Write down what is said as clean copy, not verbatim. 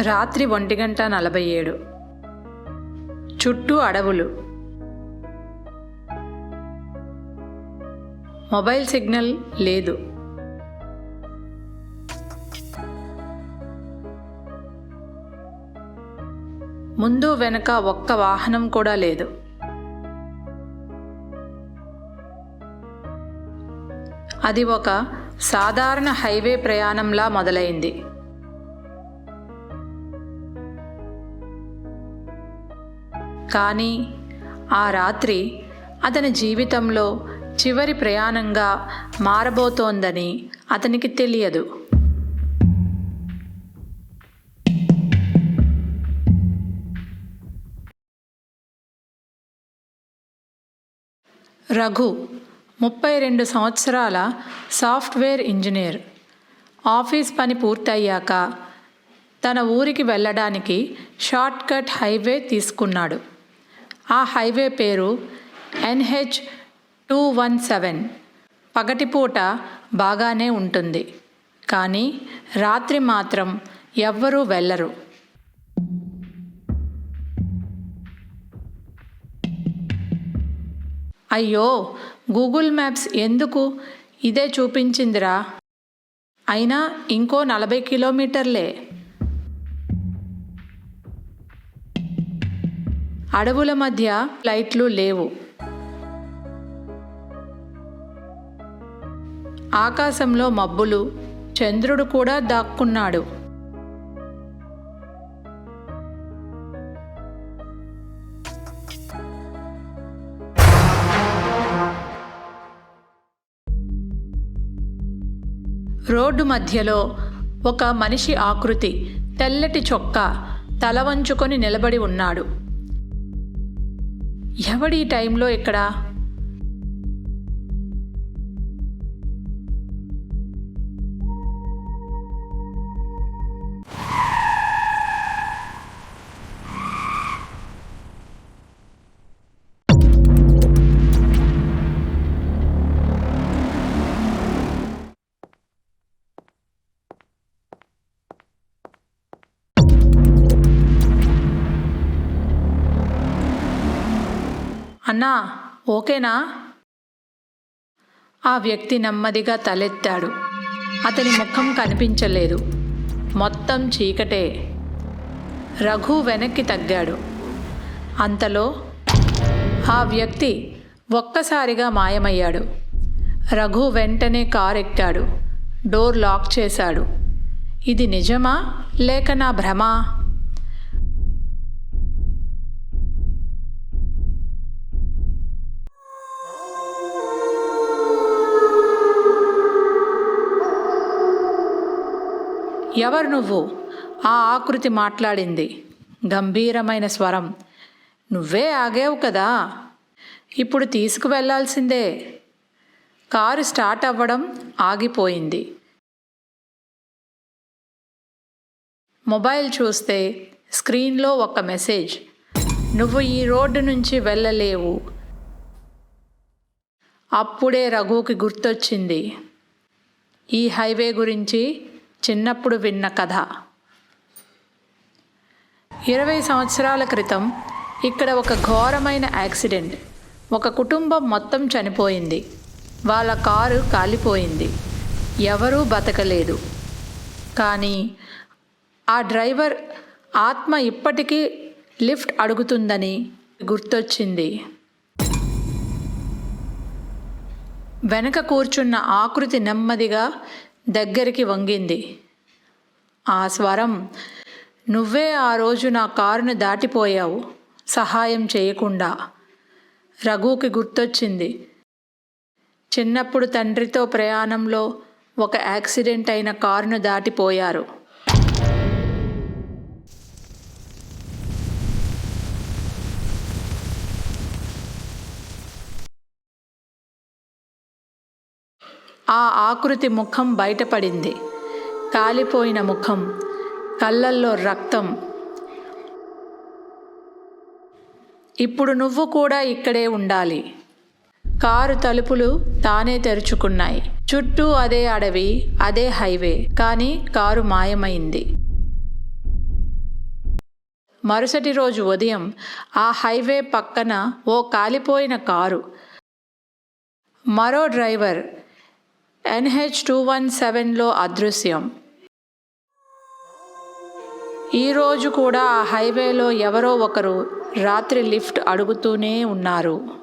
రాత్రి 1:47. చుట్టూ అడవులు. మొబైల్ సిగ్నల్ లేదు. ముందు వెనక ఒక్క వాహనం కూడా లేదు. అది ఒక సాధారణ హైవే ప్రయాణంలా మొదలైంది. కానీ ఆ రాత్రి అతని జీవితంలో చివరి ప్రయాణంగా మారబోతోందని అతనికి తెలియదు. రఘు 32 సంవత్సరాల సాఫ్ట్వేర్ ఇంజనీర్. ఆఫీస్ పని పూర్తయ్యాక తన ఊరికి వెళ్ళడానికి షార్ట్కట్ హైవే తీసుకున్నాడు. ఆ హైవే పేరు NH217. పగటిపూట బాగానే ఉంటుంది, కానీ రాత్రి మాత్రం ఎవ్వరూ వెళ్ళరు. అయ్యో, గూగుల్ మ్యాప్స్ ఎందుకు ఇదే చూపించిందిరా, అయినా ఇంకో 40 కిలోమీటర్లే. అడవుల మధ్య లైట్లు లేవు. ఆకాశంలో మబ్బులు, చంద్రుడు కూడా దాక్కున్నాడు. రోడ్డు మధ్యలో ఒక మనిషి ఆకృతి తెల్లటి చొక్కా తల వంచుకొని నిలబడి ఉన్నాడు. ఎవడి టైంలో ఇక్కడ? అన్నా, ఓకేనా? ఆ వ్యక్తి నెమ్మదిగా తలెత్తాడు. అతని ముఖం కనిపించలేదు. మొత్తం చీకటే. రఘు వెనక్కి తగ్గాడు. అంతలో ఆ వ్యక్తి ఒక్కసారిగా మాయమయ్యాడు. రఘు వెంటనే కారు ఎక్కాడు. డోర్ లాక్ చేశాడు. ఇది నిజమా లేక నా భ్రమా? ఎవరు నువ్వు? ఆ ఆకృతి మాట్లాడింది. గంభీరమైన స్వరం. నువ్వే ఆగావు కదా, ఇప్పుడు తీసుకువెళ్లాల్సిందే. కారు స్టార్ట్ అవ్వడం ఆగిపోయింది. మొబైల్ చూస్తే స్క్రీన్లో ఒక మెసేజ్. నువ్వు ఈ రోడ్డు నుంచి వెళ్ళలేవు. అప్పుడే రఘుకి గుర్తొచ్చింది ఈ హైవే గురించి చిన్నప్పుడు విన్న కథ. 20 సంవత్సరాల క్రితం ఇక్కడ ఒక ఘోరమైన యాక్సిడెంట్. ఒక కుటుంబం మొత్తం చనిపోయింది. వాళ్ళ కారు కాలిపోయింది. ఎవరూ బతకలేదు. కానీ ఆ డ్రైవర్ ఆత్మ ఇప్పటికీ లిఫ్ట్ అడుగుతుందని గుర్తొచ్చింది. వెనక కూర్చున్న ఆకృతి నెమ్మదిగా దగ్గరికి వంగింది. ఆ స్వరం, నువ్వే ఆ రోజు నా కారును దాటిపోయావు సహాయం చేయకుండా. రఘుకి గుర్తొచ్చింది. చిన్నప్పుడు తండ్రితో ప్రయాణంలో ఒక యాక్సిడెంట్ అయిన కారును దాటిపోయారు. ఆ ఆకృతి ముఖం బయటపడింది. కాలిపోయిన ముఖం, కళ్ళల్లో రక్తం. ఇప్పుడు నువ్వు కూడా ఇక్కడే ఉండాలి. కారు తలుపులు తానే తెరుచుకున్నాయి. చుట్టూ అదే అడవి, అదే హైవే. కానీ కారు మాయమైంది. మరుసటి రోజు ఉదయం ఆ హైవే పక్కన ఓ కాలిపోయిన కారు. మరో డ్రైవర్ NH217లో అదృశ్యం. ఈరోజు కూడా ఆ హైవేలో ఎవరో ఒకరు రాత్రి లిఫ్ట్ అడుగుతూనే ఉన్నారు.